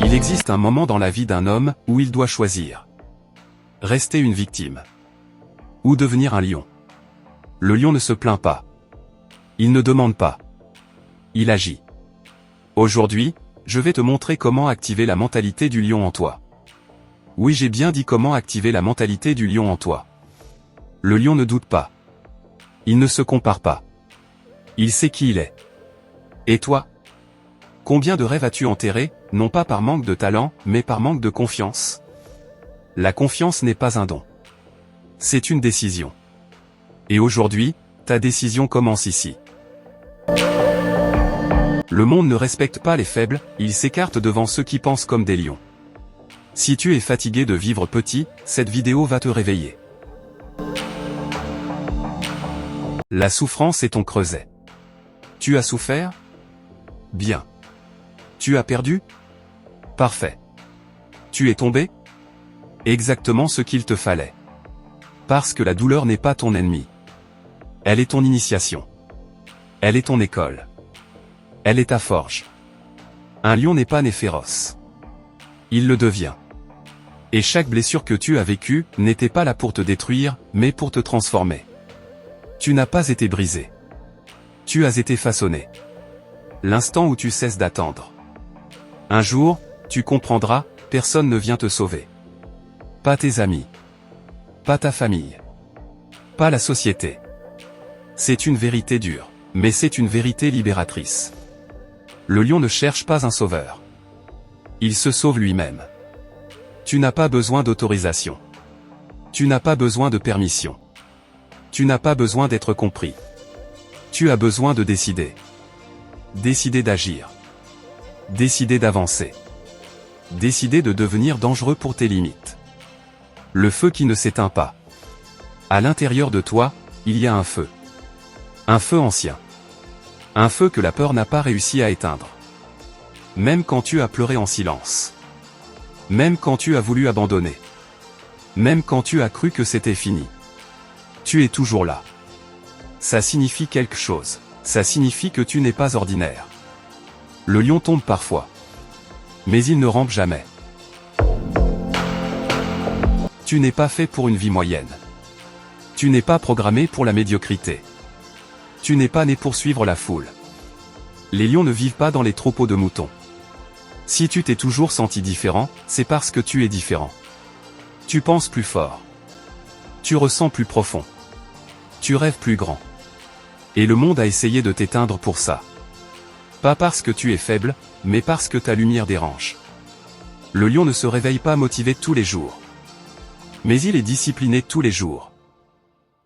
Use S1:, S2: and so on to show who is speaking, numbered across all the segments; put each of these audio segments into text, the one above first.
S1: Il existe un moment dans la vie d'un homme où il doit choisir. Rester une victime. Ou devenir un lion. Le lion ne se plaint pas. Il ne demande pas. Il agit. Aujourd'hui, je vais te montrer comment activer la mentalité du lion en toi. Oui, j'ai bien dit comment activer la mentalité du lion en toi. Le lion ne doute pas. Il ne se compare pas. Il sait qui il est. Et toi? Combien de rêves as-tu enterrés, non pas par manque de talent, mais par manque de confiance? La confiance n'est pas un don. C'est une décision. Et aujourd'hui, ta décision commence ici. Le monde ne respecte pas les faibles, il s'écarte devant ceux qui pensent comme des lions. Si tu es fatigué de vivre petit, cette vidéo va te réveiller. La souffrance est ton creuset. Tu as souffert? Bien. Tu as perdu? Parfait. Tu es tombé? Exactement ce qu'il te fallait. Parce que la douleur n'est pas ton ennemi. Elle est ton initiation. Elle est ton école. Elle est ta forge. Un lion n'est pas né féroce. Il le devient. Et chaque blessure que tu as vécue n'était pas là pour te détruire, mais pour te transformer. Tu n'as pas été brisé. Tu as été façonné. L'instant où tu cesses d'attendre. Un jour, tu comprendras, personne ne vient te sauver. Pas tes amis. Pas ta famille. Pas la société. C'est une vérité dure, mais c'est une vérité libératrice. Le lion ne cherche pas un sauveur. Il se sauve lui-même. Tu n'as pas besoin d'autorisation. Tu n'as pas besoin de permission. Tu n'as pas besoin d'être compris. Tu as besoin de décider. Décider d'agir. Décider d'avancer. Décider de devenir dangereux pour tes limites. Le feu qui ne s'éteint pas. À l'intérieur de toi, il y a un feu. Un feu ancien. Un feu que la peur n'a pas réussi à éteindre. Même quand tu as pleuré en silence. Même quand tu as voulu abandonner. Même quand tu as cru que c'était fini. Tu es toujours là. Ça signifie quelque chose. Ça signifie que tu n'es pas ordinaire. Le lion tombe parfois. Mais il ne rampe jamais. Tu n'es pas fait pour une vie moyenne. Tu n'es pas programmé pour la médiocrité. Tu n'es pas né pour suivre la foule. Les lions ne vivent pas dans les troupeaux de moutons. Si tu t'es toujours senti différent, c'est parce que tu es différent. Tu penses plus fort. Tu ressens plus profond. Tu rêves plus grand. Et le monde a essayé de t'éteindre pour ça. Pas parce que tu es faible, mais parce que ta lumière dérange. Le lion ne se réveille pas motivé tous les jours. Mais il est discipliné tous les jours.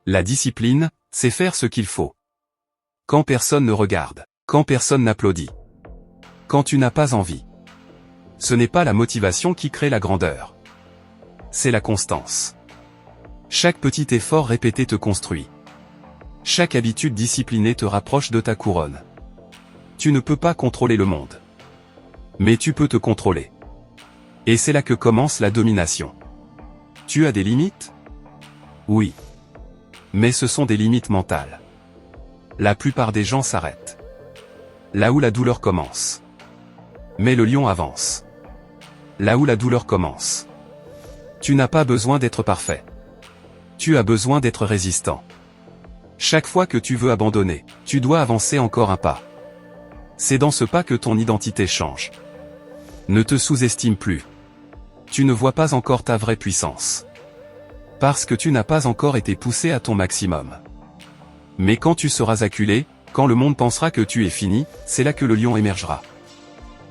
S1: La discipline, c'est faire ce qu'il faut. Quand personne ne regarde, quand personne n'applaudit. Quand tu n'as pas envie. Ce n'est pas la motivation qui crée la grandeur. C'est la constance. Chaque petit effort répété te construit. Chaque habitude disciplinée te rapproche de ta couronne. Tu ne peux pas contrôler le monde. Mais tu peux te contrôler. Et c'est là que commence la domination. Tu as des limites? Oui. Mais ce sont des limites mentales. La plupart des gens s'arrêtent. Là où la douleur commence. Mais le lion avance. Là où la douleur commence. Tu n'as pas besoin d'être parfait. Tu as besoin d'être résistant. Chaque fois que tu veux abandonner, tu dois avancer encore un pas. C'est dans ce pas que ton identité change. Ne te sous-estime plus. Tu ne vois pas encore ta vraie puissance. Parce que tu n'as pas encore été poussé à ton maximum. Mais quand tu seras acculé, quand le monde pensera que tu es fini, c'est là que le lion émergera.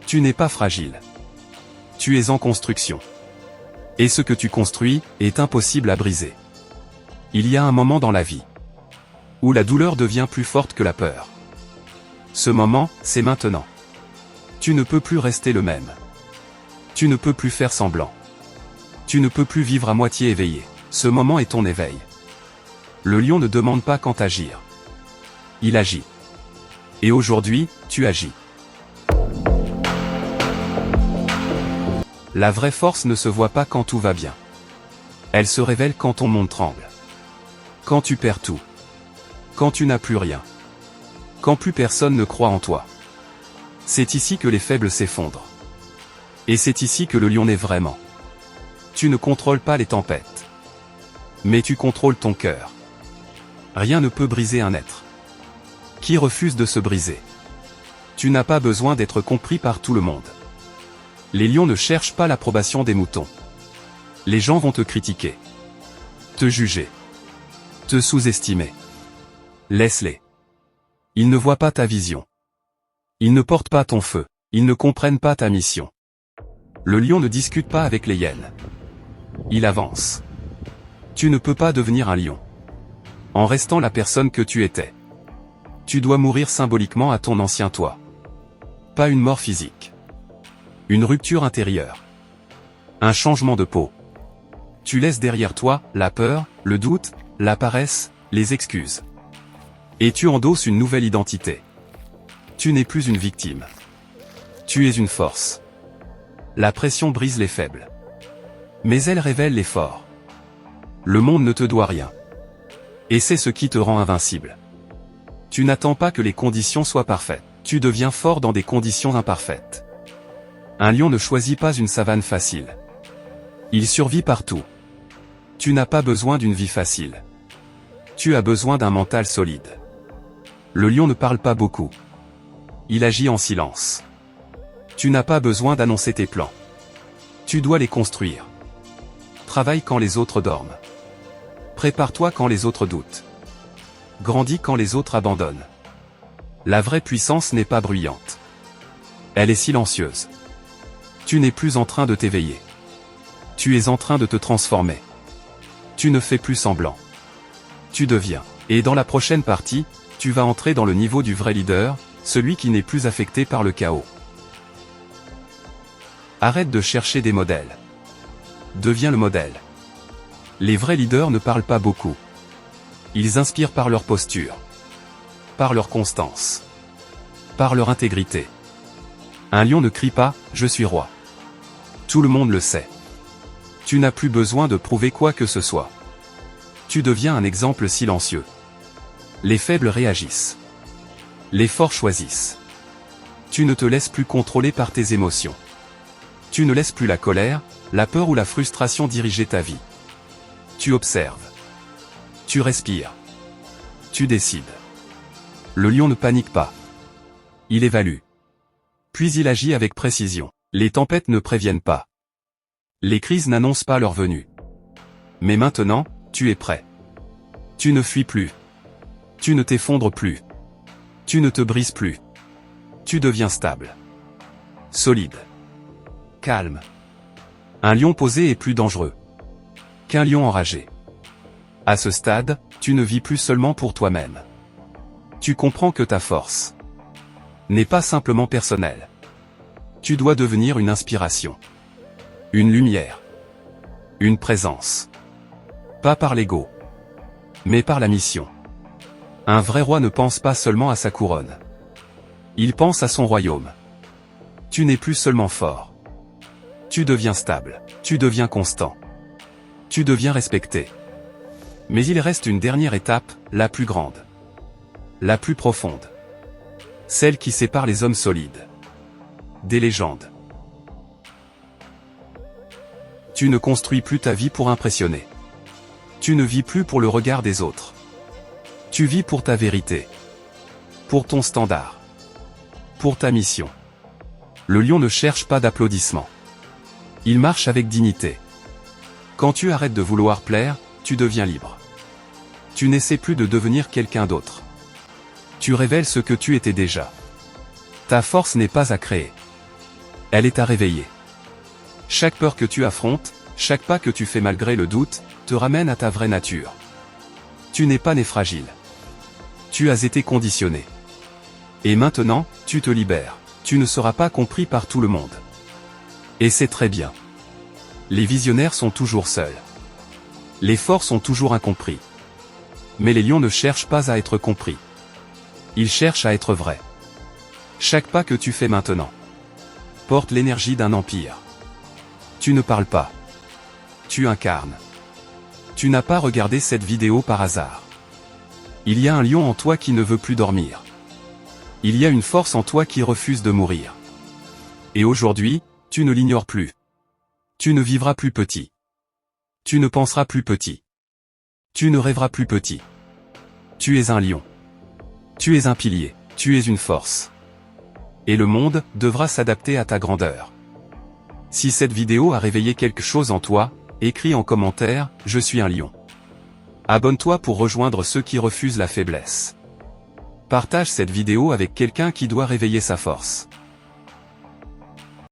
S1: Tu n'es pas fragile. Tu es en construction. Et ce que tu construis est impossible à briser. Il y a un moment dans la vie où la douleur devient plus forte que la peur. Ce moment, c'est maintenant. Tu ne peux plus rester le même. Tu ne peux plus faire semblant. Tu ne peux plus vivre à moitié éveillé. Ce moment est ton éveil. Le lion ne demande pas quand agir. Il agit. Et aujourd'hui, tu agis. La vraie force ne se voit pas quand tout va bien. Elle se révèle quand ton monde tremble. Quand tu perds tout. Quand tu n'as plus rien. Quand plus personne ne croit en toi. C'est ici que les faibles s'effondrent. Et c'est ici que le lion naît vraiment. Tu ne contrôles pas les tempêtes. Mais tu contrôles ton cœur. Rien ne peut briser un être qui refuse de se briser. Tu n'as pas besoin d'être compris par tout le monde. Les lions ne cherchent pas l'approbation des moutons. Les gens vont te critiquer, te juger, te sous-estimer. Laisse-les. Ils ne voient pas ta vision. Ils ne portent pas ton feu. Ils ne comprennent pas ta mission. Le lion ne discute pas avec les hyènes. Il avance. Tu ne peux pas devenir un lion en restant la personne que tu étais. Tu dois mourir symboliquement à ton ancien toi. Pas une mort physique. Une rupture intérieure. Un changement de peau. Tu laisses derrière toi la peur, le doute, la paresse, les excuses. Et tu endosses une nouvelle identité. Tu n'es plus une victime. Tu es une force. La pression brise les faibles. Mais elle révèle les forts. Le monde ne te doit rien. Et c'est ce qui te rend invincible. Tu n'attends pas que les conditions soient parfaites. Tu deviens fort dans des conditions imparfaites. Un lion ne choisit pas une savane facile. Il survit partout. Tu n'as pas besoin d'une vie facile. Tu as besoin d'un mental solide. Le lion ne parle pas beaucoup. Il agit en silence. Tu n'as pas besoin d'annoncer tes plans. Tu dois les construire. Travaille quand les autres dorment. Prépare-toi quand les autres doutent. Grandis quand les autres abandonnent. La vraie puissance n'est pas bruyante. Elle est silencieuse. Tu n'es plus en train de t'éveiller. Tu es en train de te transformer. Tu ne fais plus semblant. Tu deviens. Et dans la prochaine partie, tu vas entrer dans le niveau du vrai leader, celui qui n'est plus affecté par le chaos. Arrête de chercher des modèles. Deviens le modèle. Les vrais leaders ne parlent pas beaucoup. Ils inspirent par leur posture, par leur constance, par leur intégrité. Un lion ne crie pas « Je suis roi ». Tout le monde le sait. Tu n'as plus besoin de prouver quoi que ce soit. Tu deviens un exemple silencieux. Les faibles réagissent. Les forts choisissent. Tu ne te laisses plus contrôler par tes émotions. Tu ne laisses plus la colère, la peur ou la frustration diriger ta vie. Tu observes. Tu respires. Tu décides. Le lion ne panique pas. Il évalue. Puis il agit avec précision. Les tempêtes ne préviennent pas. Les crises n'annoncent pas leur venue. Mais maintenant, tu es prêt. Tu ne fuis plus. Tu ne t'effondres plus. Tu ne te brises plus. Tu deviens stable. Solide. Calme. Un lion posé est plus dangereux qu'un lion enragé. À ce stade, tu ne vis plus seulement pour toi-même. Tu comprends que ta force n'est pas simplement personnelle. Tu dois devenir une inspiration. Une lumière. Une présence. Pas par l'ego, mais par la mission. Un vrai roi ne pense pas seulement à sa couronne. Il pense à son royaume. Tu n'es plus seulement fort. Tu deviens stable. Tu deviens constant. Tu deviens respecté. Mais il reste une dernière étape, la plus grande. La plus profonde. Celle qui sépare les hommes solides des légendes. Tu ne construis plus ta vie pour impressionner. Tu ne vis plus pour le regard des autres. Tu vis pour ta vérité. Pour ton standard. Pour ta mission. Le lion ne cherche pas d'applaudissements. Il marche avec dignité. Quand tu arrêtes de vouloir plaire, tu deviens libre. Tu n'essaies plus de devenir quelqu'un d'autre. Tu révèles ce que tu étais déjà. Ta force n'est pas à créer. Elle est à réveiller. Chaque peur que tu affrontes, chaque pas que tu fais malgré le doute, te ramène à ta vraie nature. Tu n'es pas né fragile. Tu as été conditionné. Et maintenant, tu te libères. Tu ne seras pas compris par tout le monde. Et c'est très bien. Les visionnaires sont toujours seuls. Les forts sont toujours incompris. Mais les lions ne cherchent pas à être compris. Ils cherchent à être vrais. Chaque pas que tu fais maintenant porte l'énergie d'un empire. Tu ne parles pas. Tu incarnes. Tu n'as pas regardé cette vidéo par hasard. Il y a un lion en toi qui ne veut plus dormir. Il y a une force en toi qui refuse de mourir. Et aujourd'hui, tu Tu ne l'ignores plus. Tu ne vivras plus petit. Tu ne penseras plus petit. Tu ne rêveras plus petit. Tu es un lion. Tu es un pilier. Tu es une force. Et le monde devra s'adapter à ta grandeur. Si cette vidéo a réveillé quelque chose en toi, écris en commentaire « Je suis un lion ». Abonne-toi pour rejoindre ceux qui refusent la faiblesse. Partage cette vidéo avec quelqu'un qui doit réveiller sa force.